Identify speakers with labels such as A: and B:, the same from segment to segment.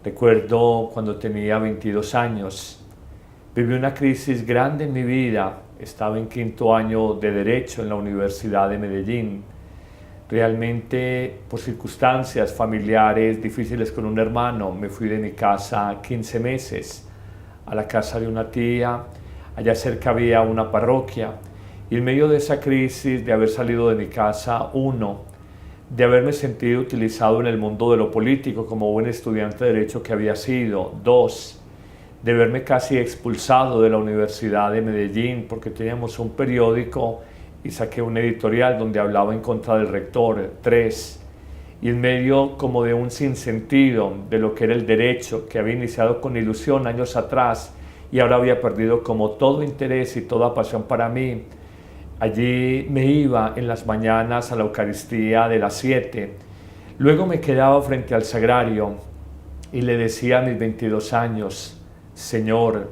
A: Recuerdo cuando tenía 22 años, viví una crisis grande en mi vida. Estaba en quinto año de Derecho en la Universidad de Medellín. Realmente, por circunstancias familiares difíciles con un hermano, me fui de mi casa 15 meses a la casa de una tía. Allá cerca había una parroquia. Y en medio de esa crisis de haber salido de mi casa, de haberme sentido utilizado en el mundo de lo político como buen estudiante de Derecho que había sido. 2, de verme casi expulsado de la Universidad de Medellín porque teníamos un periódico y saqué un editorial donde hablaba en contra del rector. 3, y en medio como de un sinsentido de lo que era el derecho, que había iniciado con ilusión años atrás y ahora había perdido como todo interés y toda pasión para mí. Allí me iba en las mañanas a la Eucaristía de las 7. Luego me quedaba frente al sagrario y le decía a mis 22 años, Señor,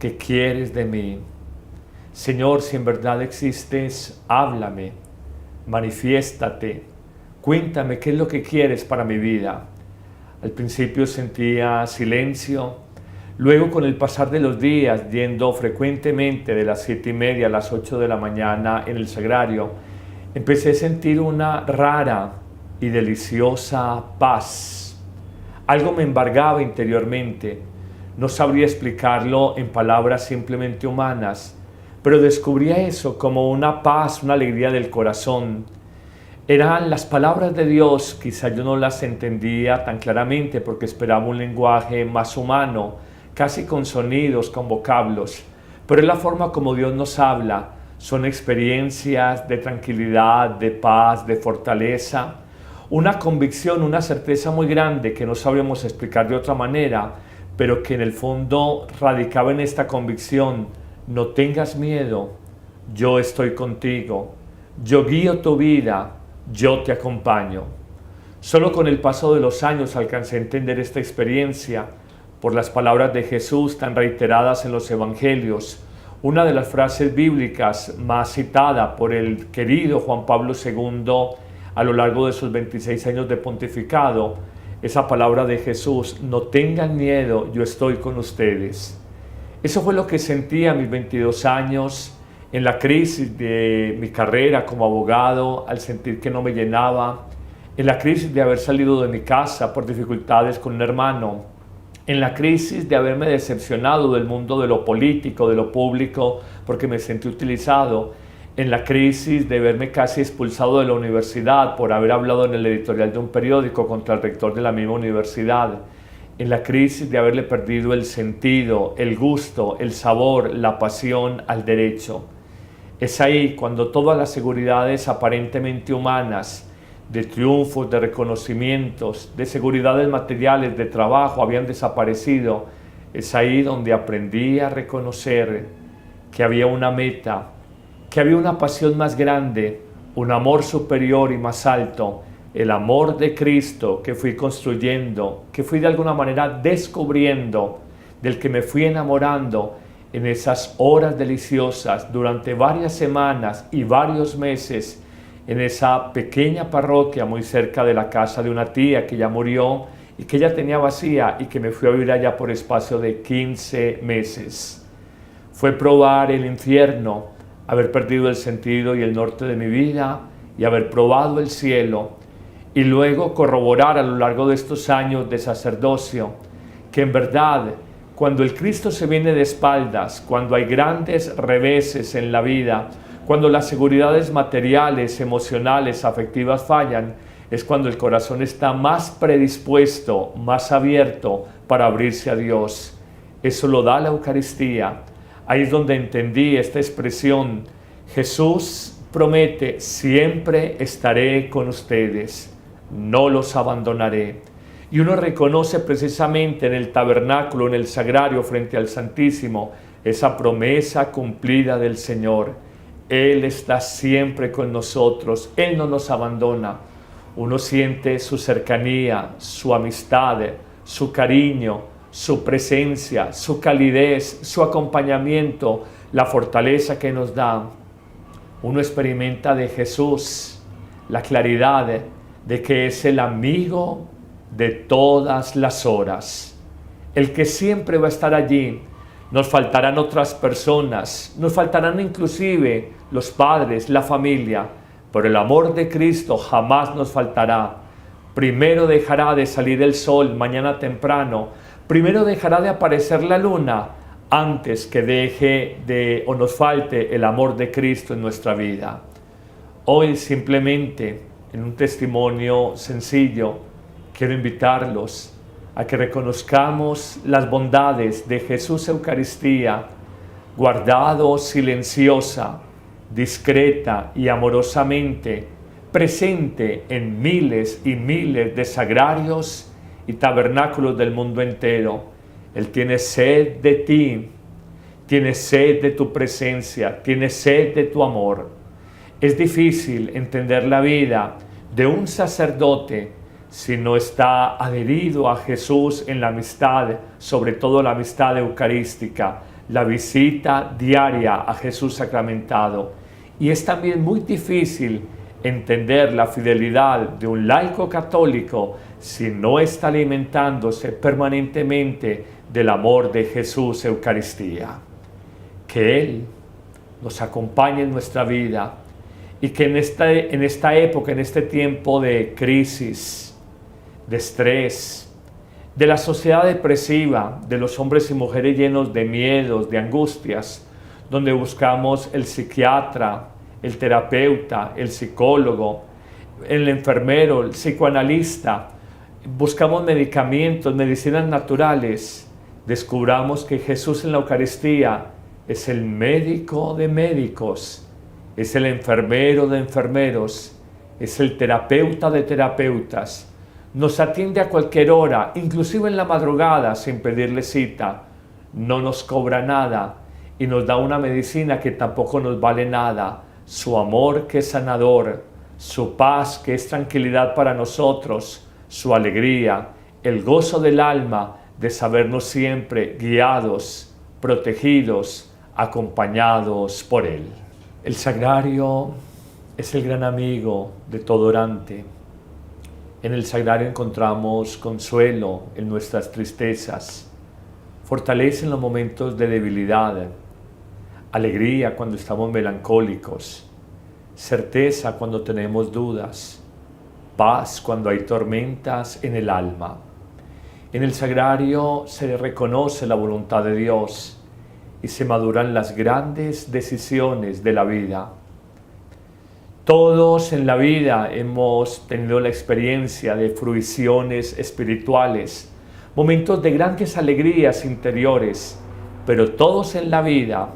A: ¿qué quieres de mí? Señor, si en verdad existes, háblame, manifiéstate, cuéntame qué es lo que quieres para mi vida. Al principio sentía silencio. Luego, con el pasar de los días, yendo frecuentemente de las 7:30 a las 8 de la mañana en el sagrario, empecé a sentir una rara y deliciosa paz. Algo me embargaba interiormente. No sabría explicarlo en palabras simplemente humanas, pero descubría eso como una paz, una alegría del corazón. Eran las palabras de Dios, quizá yo no las entendía tan claramente porque esperaba un lenguaje más humano, casi con sonidos, con vocablos, pero es la forma como Dios nos habla. Son experiencias de tranquilidad, de paz, de fortaleza, una convicción, una certeza muy grande que no sabríamos explicar de otra manera, pero que en el fondo radicaba en esta convicción: no tengas miedo, yo estoy contigo, yo guío tu vida, yo te acompaño. Solo con el paso de los años alcancé a entender esta experiencia por las palabras de Jesús tan reiteradas en los evangelios. Una de las frases bíblicas más citada por el querido Juan Pablo II a lo largo de sus 26 años de pontificado, esa palabra de Jesús: no tengan miedo, yo estoy con ustedes. Eso fue lo que sentí a mis 22 años, en la crisis de mi carrera como abogado, al sentir que no me llenaba, en la crisis de haber salido de mi casa por dificultades con un hermano, en la crisis de haberme decepcionado del mundo de lo político, de lo público, porque me sentí utilizado, en la crisis de verme casi expulsado de la universidad por haber hablado en el editorial de un periódico contra el rector de la misma universidad, en la crisis de haberle perdido el sentido, el gusto, el sabor, la pasión al derecho. Es ahí cuando todas las seguridades aparentemente humanas, de triunfos, de reconocimientos, de seguridades materiales, de trabajo, habían desaparecido. Es ahí donde aprendí a reconocer que había una meta, que había una pasión más grande, un amor superior y más alto, el amor de Cristo que fui construyendo, que fui de alguna manera descubriendo, del que me fui enamorando en esas horas deliciosas durante varias semanas y varios meses, en esa pequeña parroquia muy cerca de la casa de una tía que ya murió y que ya tenía vacía, y que me fui a vivir allá por espacio de 15 meses. Fue probar el infierno, haber perdido el sentido y el norte de mi vida y haber probado el cielo, y luego corroborar a lo largo de estos años de sacerdocio que en verdad, cuando el Cristo se viene de espaldas, cuando hay grandes reveses en la vida, cuando las seguridades materiales, emocionales, afectivas fallan, es cuando el corazón está más predispuesto, más abierto para abrirse a Dios. Eso lo da la Eucaristía. Ahí es donde entendí esta expresión: Jesús promete: siempre estaré con ustedes, no los abandonaré. Y uno reconoce precisamente en el tabernáculo, en el sagrario frente al Santísimo, esa promesa cumplida del Señor. Él está siempre con nosotros, Él no nos abandona. Uno siente su cercanía, su amistad, su cariño, su presencia, su calidez, su acompañamiento, la fortaleza que nos da. Uno experimenta de Jesús la claridad de que es el amigo de todas las horas. El que siempre va a estar allí. Nos faltarán otras personas, nos faltarán inclusive los padres, la familia, pero el amor de Cristo jamás nos faltará. Primero dejará de salir el sol mañana temprano, primero dejará de aparecer la luna, antes que deje de o nos falte el amor de Cristo en nuestra vida. Hoy simplemente, en un testimonio sencillo, quiero invitarlos a que reconozcamos las bondades de Jesús Eucaristía, guardado silenciosa, discreta y amorosamente, presente en miles y miles de sagrarios y tabernáculos del mundo entero. Él tiene sed de ti, tiene sed de tu presencia, tiene sed de tu amor. Es difícil entender la vida de un sacerdote si no está adherido a Jesús en la amistad, sobre todo la amistad eucarística, la visita diaria a Jesús sacramentado. Y es también muy difícil entender la fidelidad de un laico católico si no está alimentándose permanentemente del amor de Jesús Eucaristía. Que Él nos acompañe en nuestra vida y que en esta época, en este tiempo de crisis, de estrés, de la sociedad depresiva, de los hombres y mujeres llenos de miedos, de angustias, donde buscamos el psiquiatra, el terapeuta, el psicólogo, el enfermero, el psicoanalista, buscamos medicamentos, medicinas naturales, descubramos que Jesús en la Eucaristía es el médico de médicos, es el enfermero de enfermeros, es el terapeuta de terapeutas. Nos atiende a cualquier hora, inclusive en la madrugada, sin pedirle cita. No nos cobra nada y nos da una medicina que tampoco nos vale nada. Su amor que es sanador, su paz que es tranquilidad para nosotros, su alegría, el gozo del alma de sabernos siempre guiados, protegidos, acompañados por Él. El sagrario es el gran amigo de todo orante. En el sagrario encontramos consuelo en nuestras tristezas, fortaleza en los momentos de debilidad, alegría cuando estamos melancólicos, certeza cuando tenemos dudas, paz cuando hay tormentas en el alma. En el sagrario se reconoce la voluntad de Dios y se maduran las grandes decisiones de la vida. Todos en la vida hemos tenido la experiencia de fruiciones espirituales, momentos de grandes alegrías interiores, pero todos en la vida,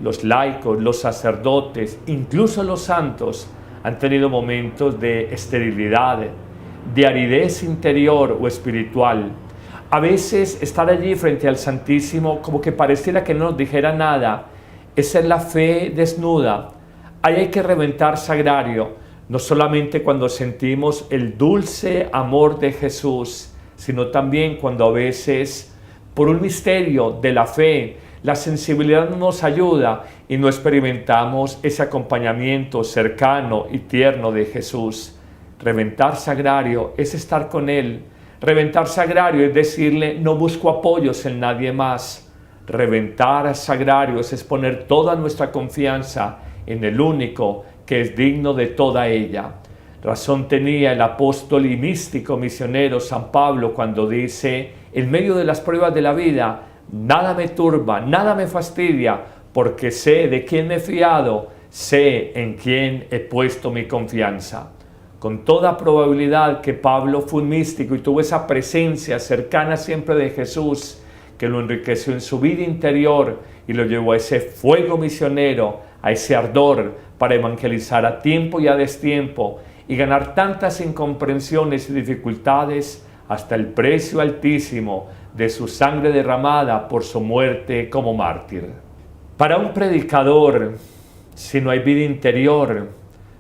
A: los laicos, los sacerdotes, incluso los santos, han tenido momentos de esterilidad, de aridez interior o espiritual. A veces estar allí frente al Santísimo como que pareciera que no nos dijera nada. Esa es la fe desnuda. Ahí hay que reventar sagrario, no solamente cuando sentimos el dulce amor de Jesús, sino también cuando a veces, por un misterio de la fe, la sensibilidad no nos ayuda y no experimentamos ese acompañamiento cercano y tierno de Jesús. Reventar sagrario es estar con Él. Reventar sagrario es decirle, no busco apoyos en nadie más. Reventar sagrario es poner toda nuestra confianza en el único que es digno de toda ella. Razón tenía el apóstol y místico misionero San Pablo cuando dice, en medio de las pruebas de la vida, nada me turba, nada me fastidia, porque sé de quién me he fiado, sé en quién he puesto mi confianza. Con toda probabilidad que Pablo fue un místico y tuvo esa presencia cercana siempre de Jesús, que lo enriqueció en su vida interior y lo llevó a ese fuego misionero, a ese ardor para evangelizar a tiempo y a destiempo y ganar tantas incomprensiones y dificultades hasta el precio altísimo de su sangre derramada por su muerte como mártir. Para un predicador, si no hay vida interior,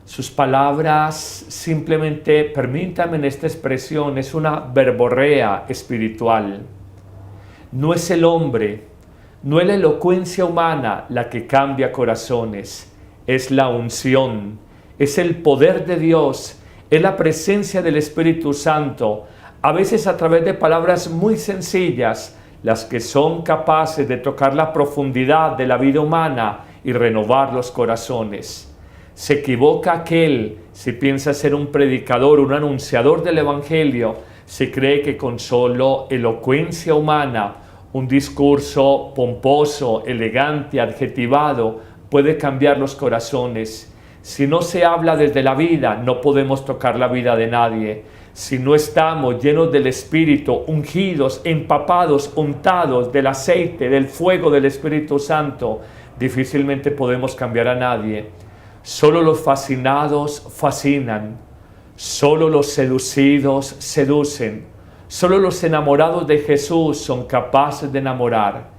A: sus palabras simplemente, permítanme en esta expresión, es una verborrea espiritual. No es el hombre, no es la elocuencia humana la que cambia corazones, es la unción, es el poder de Dios, es la presencia del Espíritu Santo, a veces a través de palabras muy sencillas, las que son capaces de tocar la profundidad de la vida humana y renovar los corazones. Se equivoca aquel si piensa ser un predicador, un anunciador del Evangelio, si cree que con solo elocuencia humana, un discurso pomposo, elegante, adjetivado, puede cambiar los corazones. Si no se habla desde la vida, no podemos tocar la vida de nadie. Si no estamos llenos del Espíritu, ungidos, empapados, untados del aceite, del fuego del Espíritu Santo, difícilmente podemos cambiar a nadie. Solo los fascinados fascinan, solo los seducidos seducen, solo los enamorados de Jesús son capaces de enamorar.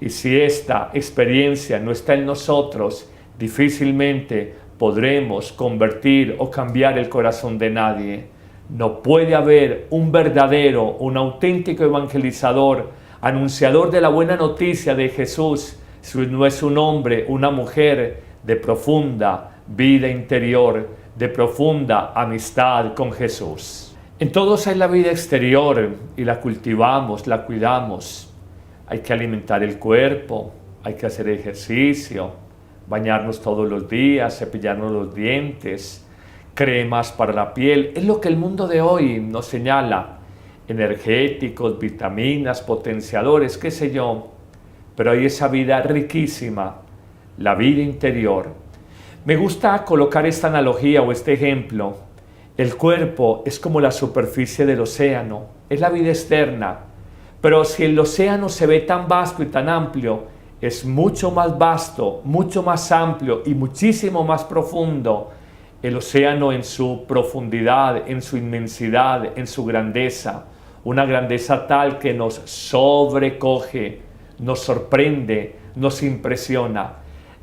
A: Y si esta experiencia no está en nosotros, difícilmente podremos convertir o cambiar el corazón de nadie. No puede haber un verdadero, un auténtico evangelizador, anunciador de la buena noticia de Jesús, si no es un hombre, una mujer de profunda vida interior, de profunda amistad con Jesús. En todos hay la vida exterior y la cultivamos, la cuidamos. Hay que alimentar el cuerpo, hay que hacer ejercicio, bañarnos todos los días, cepillarnos los dientes, cremas para la piel. Es lo que el mundo de hoy nos señala. Energéticos, vitaminas, potenciadores, qué sé yo. Pero hay esa vida riquísima, la vida interior. Me gusta colocar esta analogía o este ejemplo. El cuerpo es como la superficie del océano, es la vida externa. Pero si el océano se ve tan vasto y tan amplio, es mucho más vasto, mucho más amplio y muchísimo más profundo el océano en su profundidad, en su inmensidad, en su grandeza. Una grandeza tal que nos sobrecoge, nos sorprende, nos impresiona.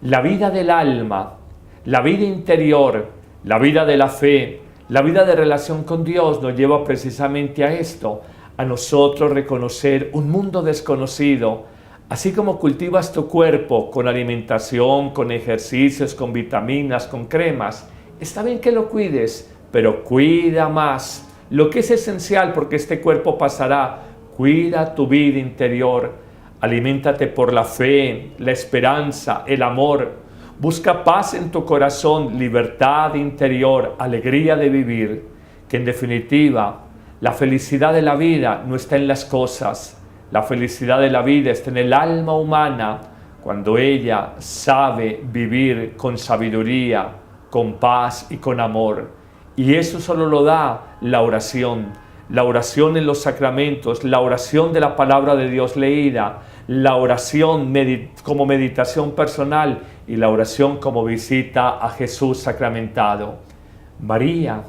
A: La vida del alma, la vida interior, la vida de la fe, la vida de relación con Dios nos lleva precisamente a esto, a nosotros reconocer un mundo desconocido. Así como cultivas tu cuerpo con alimentación, con ejercicios, con vitaminas, con cremas, está bien que lo cuides, pero cuida más lo que es esencial, porque este cuerpo pasará. Cuida tu vida interior, aliméntate por la fe, la esperanza, el amor. Busca paz en tu corazón, libertad interior, alegría de vivir, que en definitiva la felicidad de la vida no está en las cosas, la felicidad de la vida está en el alma humana, cuando ella sabe vivir con sabiduría, con paz y con amor. Y eso solo lo da la oración en los sacramentos, la oración de la palabra de Dios leída, la oración como meditación personal y la oración como visita a Jesús sacramentado. María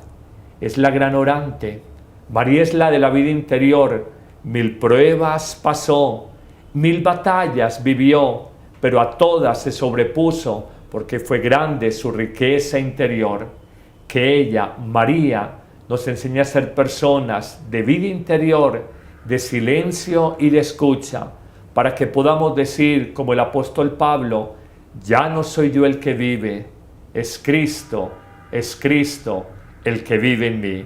A: es la gran orante, María es la de la vida interior. 1000 pruebas pasó, 1000 batallas vivió, pero a todas se sobrepuso porque fue grande su riqueza interior. Que ella, María, nos enseña a ser personas de vida interior, de silencio y de escucha, para que podamos decir, como el apóstol Pablo, ya no soy yo el que vive, es Cristo el que vive en mí.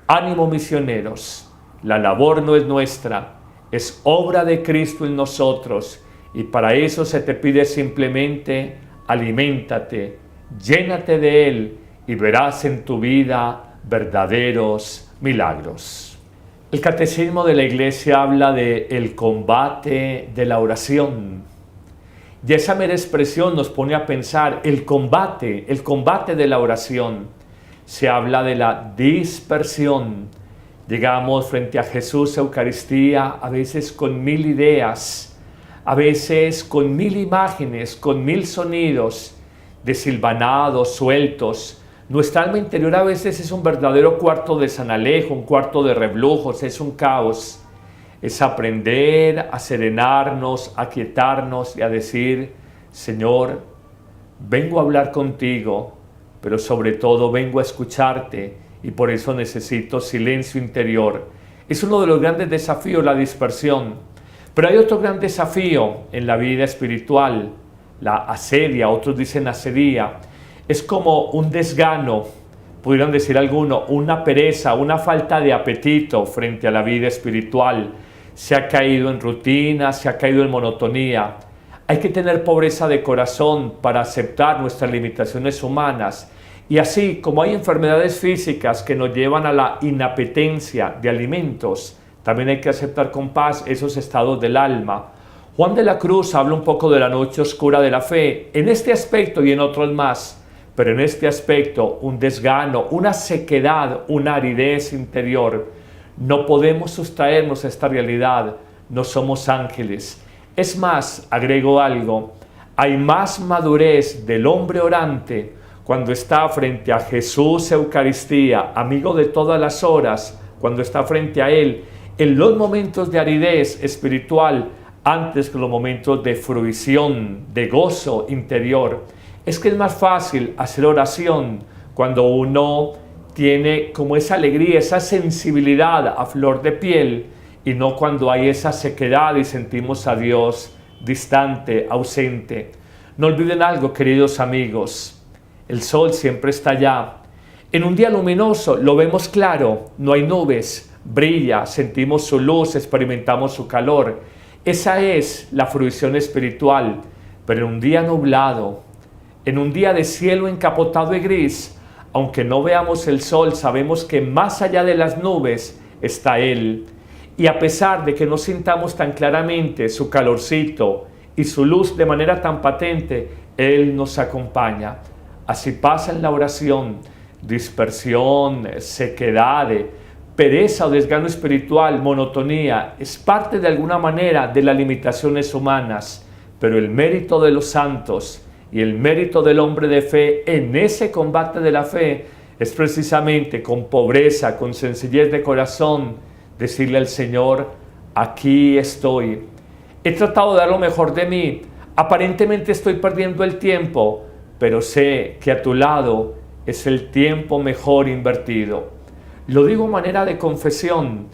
A: Ánimo, misioneros, la labor no es nuestra, es obra de Cristo en nosotros, y para eso se te pide simplemente: aliméntate, llénate de Él y verás en tu vida verdaderos milagros. El Catecismo de la Iglesia habla de el combate de la oración. Y esa mera expresión nos pone a pensar el combate de la oración. Se habla de la dispersión. Llegamos frente a Jesús, Eucaristía, a veces con 1000 ideas, a veces con 1000 imágenes, con 1000 sonidos, desilvanados, sueltos. Nuestra alma interior a veces es un verdadero cuarto de San Alejo, un cuarto de reblujos, es un caos. Es aprender a serenarnos, a quietarnos y a decir: Señor, vengo a hablar contigo, pero sobre todo vengo a escucharte, y por eso necesito silencio interior. Es uno de los grandes desafíos, la dispersión. Pero hay otro gran desafío en la vida espiritual, la asedia, otros dicen asedía. Es como un desgano, pudieran decir alguno, una pereza, una falta de apetito frente a la vida espiritual. Se ha caído en rutina, se ha caído en monotonía. Hay que tener pobreza de corazón para aceptar nuestras limitaciones humanas. Y así como hay enfermedades físicas que nos llevan a la inapetencia de alimentos, también hay que aceptar con paz esos estados del alma. Juan de la Cruz habla un poco de la noche oscura de la fe, en este aspecto y en otros más, pero en este aspecto un desgano, una sequedad, una aridez interior. No podemos sustraernos a esta realidad, no somos ángeles. Es más, agrego algo, hay más madurez del hombre orante cuando está frente a Jesús Eucaristía, amigo de todas las horas, cuando está frente a Él, en los momentos de aridez espiritual, antes que los momentos de fruición, de gozo interior. Es que es más fácil hacer oración cuando uno tiene como esa alegría, esa sensibilidad a flor de piel, y no cuando hay esa sequedad y sentimos a Dios distante, ausente. No olviden algo, queridos amigos, el sol siempre está allá. En un día luminoso lo vemos claro, no hay nubes, brilla, sentimos su luz, experimentamos su calor. Esa es la fruición espiritual. Pero en un día nublado, en un día de cielo encapotado y gris, aunque no veamos el sol, sabemos que más allá de las nubes está Él. Y a pesar de que no sintamos tan claramente su calorcito y su luz de manera tan patente, Él nos acompaña. Así pasa en la oración, dispersión, sequedad, pereza o desgano espiritual, monotonía, es parte de alguna manera de las limitaciones humanas, pero el mérito de los santos y el mérito del hombre de fe en ese combate de la fe es precisamente con pobreza, con sencillez de corazón, decirle al Señor, aquí estoy. He tratado de dar lo mejor de mí, aparentemente estoy perdiendo el tiempo, pero sé que a tu lado es el tiempo mejor invertido. Lo digo de manera de confesión.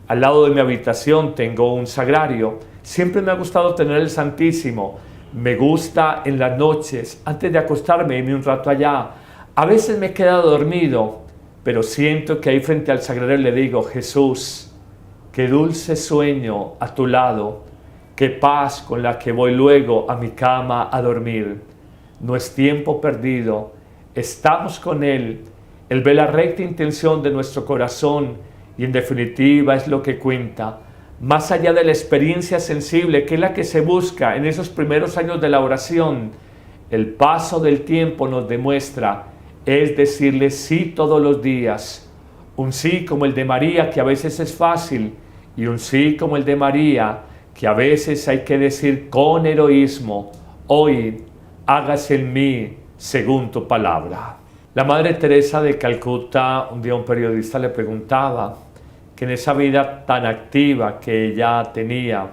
A: Al lado de mi habitación tengo un sagrario. Siempre me ha gustado tener el Santísimo. Me gusta en las noches, antes de acostarme, irme un rato allá. A veces me he quedado dormido, pero siento que ahí frente al sagrario le digo, Jesús, qué dulce sueño a tu lado, qué paz con la que voy luego a mi cama a dormir. No es tiempo perdido, estamos con Él. Él ve la recta intención de nuestro corazón y en definitiva es lo que cuenta. Más allá de la experiencia sensible, que es la que se busca en esos primeros años de la oración, el paso del tiempo nos demuestra, es decirle sí todos los días. Un sí como el de María, que a veces es fácil, y un sí como el de María, que a veces hay que decir con heroísmo, hoy hágase en mí según tu palabra. La Madre Teresa de Calcuta, un día un periodista le preguntaba que en esa vida tan activa que ella tenía,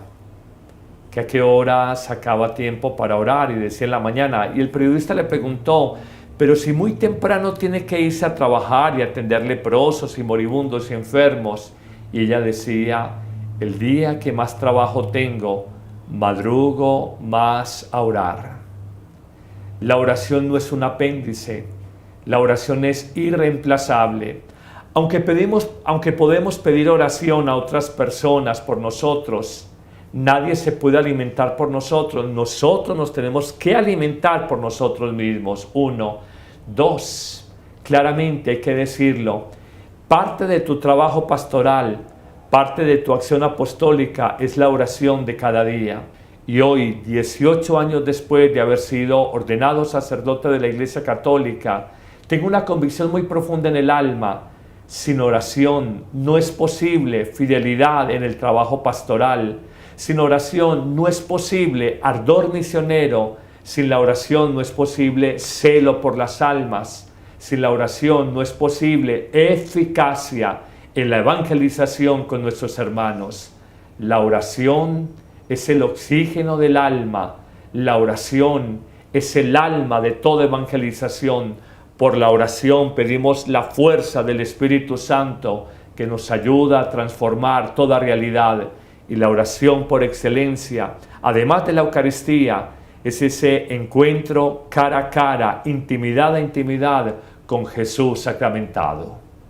A: que a qué hora sacaba tiempo para orar, y decía en la mañana. Y el periodista le preguntó, pero si muy temprano tiene que irse a trabajar y atender leprosos y moribundos y enfermos. Y ella decía, el día que más trabajo tengo, madrugo más a orar. La oración no es un apéndice, la oración es irreemplazable. Aunque podemos pedir oración a otras personas por nosotros, nadie se puede alimentar por nosotros. Nosotros nos tenemos que alimentar por nosotros mismos. 1. 2. Claramente hay que decirlo. Parte de tu trabajo pastoral, parte de tu acción apostólica es la oración de cada día. Y hoy, 18 años después de haber sido ordenado sacerdote de la Iglesia Católica, tengo una convicción muy profunda en el alma. Sin oración no es posible fidelidad en el trabajo pastoral. Sin oración no es posible ardor misionero. Sin la oración no es posible celo por las almas. Sin la oración no es posible eficacia en la evangelización con nuestros hermanos. La oración es el oxígeno del alma. La oración es el alma de toda evangelización. Por la oración pedimos la fuerza del Espíritu Santo que nos ayuda a transformar toda realidad. Y la oración por excelencia, además de la Eucaristía, es ese encuentro cara a cara, intimidad a intimidad con Jesús sacramentado.